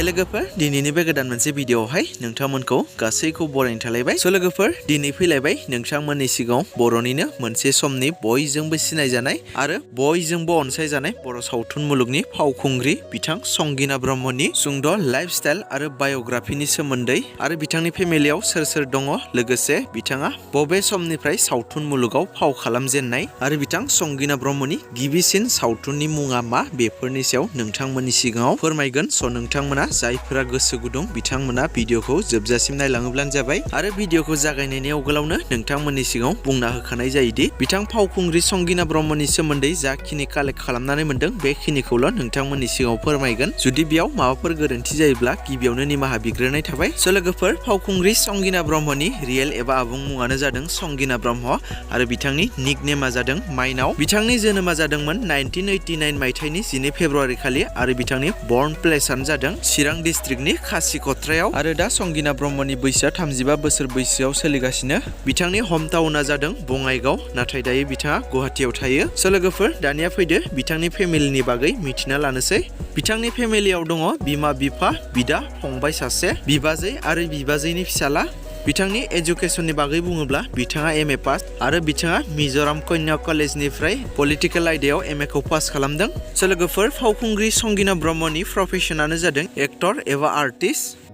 लोगोफोर दिनैनि बे गोदान मोनसे भिडिअआवहाय नोंथांमोनखौ गासैखौ बरायनो थालायबाय। लोगोफोर दिनै फैलायबाय नोंथांमोननि सिगाङाव बर'निनो मोनसे समनि बयजोंबो सिनायजानाय आरो बयजोंबो अनसायजानाय बर' सावथुन मुलुगनि फावखुंग्रि बिथां संगिना ब्रह्मनि सुंद' लाइफस्टाइल आरो बाय'ग्राफिनि सोमोन्दै आरो बिथांनि फेमिलियाव सोर सोर दङ, लोगोसे बिथाङा बबे समनिफ्राय सावथुन मुलुगाव फाव खालामजेननाय आरो बिथां संगिना ब्रह्मनि गिबिसिन सावथुननि मुङा मा, बेफोरनि सायाव नोंथांमोननि सिगाङाव फोरमायगोन। नोंथांमोना जायफोरा गोसो गुदुं बिथांमोना भिडिअखौ जोबजासिम नायलाङोब्लानो जाबाय। आरो भिडिअखौ जागायनायनि आवगोलावनो नोंथांमोननि सिगाङाव बुंना होखानाय जायोदि बिथां फावखुंग्रि संगिना ब्रह्मनि सोमोन्दै जाखिनि कालेक्ट खालामनानै मोनदों बेखिनिखौल' नोंथांमोननि सिगाङाव फोरमायगोन। जुदि बेयाव माबाफोर गोरोन्थि जायोब्ला गिबियावनो निमाहा बिग्रोनाय थाबाय। लोगोफोर फावखुंग्रि संगिना ब्रह्मनि रियेल एबा आबुं मुङानो जादों संगिना ब्रह्म आरो बिथांनि निक नेमा जादों माइनाव। बिथांनि जोनोमा जादोंमोन 1989 मायथाइनि 12 फेब्रुवारि खालि आरो बिथांनि बर्न प्लेसआनो जादों चिरां डिस्ट्रिक्टनि खासिक'त्रायाव। आरो दा संगिना ब्रह्मनि बैसोआ 35 बोसोर बैसोआव सोलिगासिनो। बिथांनि हम टाउनआ जादों बङाइगाव, नाथाय दायो बिथाङा गुवाहाटीयाव थायो। लोगोफोर दानिया फैदो बिथांनि फेमिलिनि बागै मिथिना लानोसै। बिथांनि फेमिलियाव दङ बिमा बिफा, बिदा फंबाय सासे, बिबाजै आरो बिबाजैनि फिसाला। बिथांनि एजुकेसननि बागै बुङोब्ला बिथाङा एम ए पास आरो बिथाङा मिज'राम कन्या कलेजनिफ्राय पलिटिकेल आयदायाव एम ए खौ पास खालामदों। लोगोफोर फावखुंग्रि संगिना ब्रह्मनि प्रफेसनानो जादों एक्टर एबा आर्टिस्ट।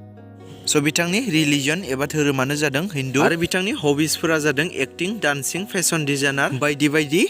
बिथांनि रिलिजन एबा धोरोमानो जादों हिन्दु आरो बिथांनि हबिसफोरा जादों एक्टिं, डान्सिं, फेशन डिजाइनार बायदि बायदि।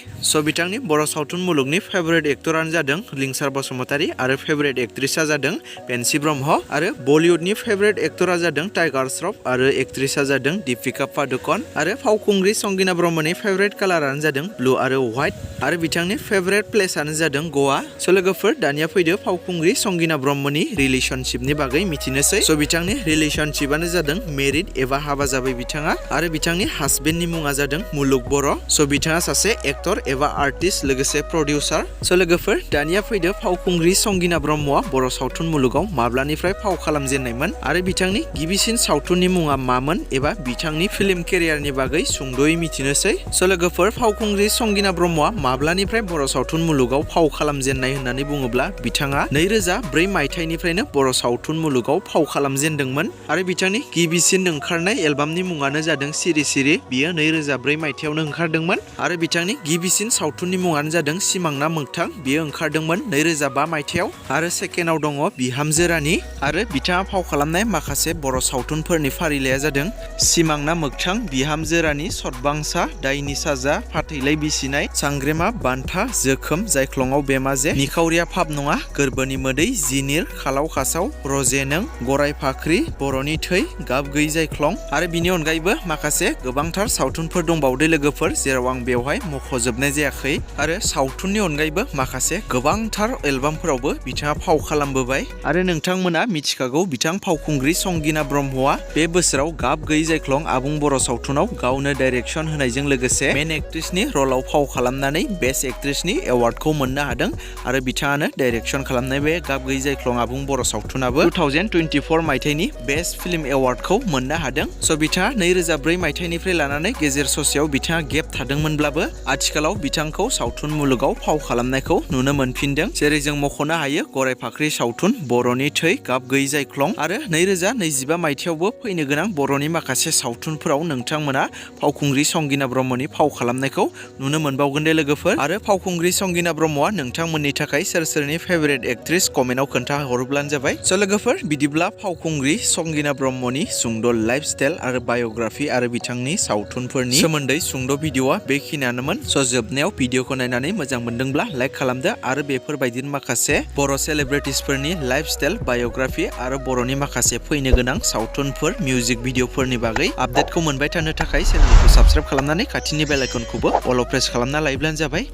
बिथांनि बर' सावथुन मुलुगनि फेभरेट एक्टरानो जादों लिंसार बसुमतारी आरो फेभरेट एक्ट्रिसा जादों पेन्सि ब्रह्म आरो बलिउडनि फेभरेट एक्टरा जादों टाइगार श्रफ आरो एक्ट्रिसा जादों दीपिका पादुकन आरो फावखुंग्रि संगिना ब्रह्मनि फेभरेट कालारानो जादों ब्लु आरो व्हाइट आरो बिथांनि फेभरेट प्लेसआनो जादों गवा। लोगोफोर दानिया फैदो फावखुंग्रि संगिना ब्रह्मनि रिलेशनशिपनि बागै मिथिनोसै। बिथांनि रिलेशनशिपआनो जादों मेरिड एबा हाबा जाबाय बिथाङा आरो बिथांनि हासबेन्डनि मुङा जादों मुलुग बर'। बिथाङा सासे एक्टर एबा आर्टिस्ट लोगोसे प्रडिउसार। लोगोफोर दानिया फैदो फावखुंग्रि संगिना ब्रह्मआ बर' सावथुन मुलुगाव माब्लानिफ्राय फाव खालामजेननायमोन आरो बिथांनि गिबिसिन सावथुननि मुङा मामोन एबा बिथांनि फिल्म केरियारनि बागै सुंद'यै मिथिनोसै। लोगोफोर फावखुंग्रि संगिना ब्रह्मआ माब्लानिफ्राय बर' सावथुन मुलुगाव फाव खालामजेननाय होननानै बुङोब्ला बिथाङा 2004 मायथाइनिफ्रायनो बर' सावथुन मुलुगाव फाव खालामजेनदोंमोन आरो बिथांनि गिबिसिन ओंखारनाय एलबामनि मुङानो जादों सिरि सिरि। बियो 2004 मायथाइयावनो ओंखारदोंमोन आरो बिथांनि गिबिसिन सावथुननि मुङानो जादों सिमांना मोगथां। बियो ओंखारदोंमोन 2005 मायथाइयाव आरो सेकेन्डआव दङ बिहामजो रानि आरो बिथाङा फाव खालामनाय माखासे बर' सावथुनफोरनि फारिलाइया जादों सिमांना मोगथां, बिहामजो रानि, सतबांसा, दायनि साजा, फाथैलाय बिसिनाय, सांग्रेमा, बान्था, जोखोम, जायख्लंआव बेमाजे, निखावरिया फाब नङा, गोरबोनि मोदै, जिनिर, खालाव खासाव, रजे नों, गराय फाख्रि, बर'नि थै, गाब गैयै जायख्लं आरो बिनि अनगायैबो माखासे गोबांथार सावथुनफोर दंबावदो लोगोफोर, जेराव आं बेवहाय मख'जोबनाय जायाखै। आरो सावथुननि अनगायैबो माखासे गोबांथार एलबामफोरावबो बिथाङा फाव खालामबोबाय आरो नोंथांमोना मिथिखागौ बिथां फावखुंग्रि संगिना ब्रह्मआ बे बोसोराव गाब गैयै जायख्लं आबुं बर' सावथुनाव गावनो डाइरेक्सन होनायजों लोगोसे मेन एक्ट्रेसनि रलाव फाव खालामनानै बेस्ट एक्ट्रेसनि एवार्डखौ मोननो हादों आरो बिथाङानो डाइरेक्सन खालामनाय बे गाब गैयै जायख्लं आबुं बर' सावथुनाबो 2024 मायथाइनि बेस्ट फिल्म एवार्डखौ मोननो हादों। बिथाङा 2004 मायथाइनिफ्राय लानानै गेजेर ससेयाव बिथाङा गेप थादोंमोनब्लाबो आथिखालाव बिथांखौ सावथुन मुलुगाव फाव खालामनायखौ नुनो मोनफिनदों। जेरै जों मख'नो हायो गराय फाख्रि सावथुन, बर'नि थै, गाब गैयै जायख्लं आरो 2025 मायथाइयावबो फैनो गोनां बर'नि माखासे सावथुनफोराव नोंथांमोना फावखुंग्रि संगिना ब्रह्मनि फाव खालामनायखौ नुनो मोनबावगोन दे लोगोफोर। आरो फावखुंग्रि संगिना ब्रह्मआ नोंथांमोननि थाखाय सोर सोरनि फेभरेट एक्ट्रेस कमेन्टआव खोन्था हरोब्लानो जाबाय। लोगोफोर बिदिब्ला फावखुंग्रि संगिना ब्रह्मनि सुंद' लाइफस्टाइल आरो बाय'ग्राफि आरो बिथांनि सावथुनफोरनि सोमोन्दै सुंद' भिडिअआ बेखिनियानोमोन। जोबनायाव भिडिअखौ नायनानै मोजां मोनदोंब्ला लाइक खालामदो आरो बेफोरबायदिनो माखासे बर' सेलिब्रिटिसफोरनि लाइफस्टाइल, बाय'ग्राफि आरो बर'नि माखासे फैनो गोनां सावथुनफोर, मिउजिक भिडिअफोरनि बागै आपडेटखौ मोनबाय थानो थाखाय चेनेलखौ साबस्क्राइब खालामनानै खाथिनि बेल आइकनखौबो अल प्रेस खालामना लायोब्लानो जाबाय।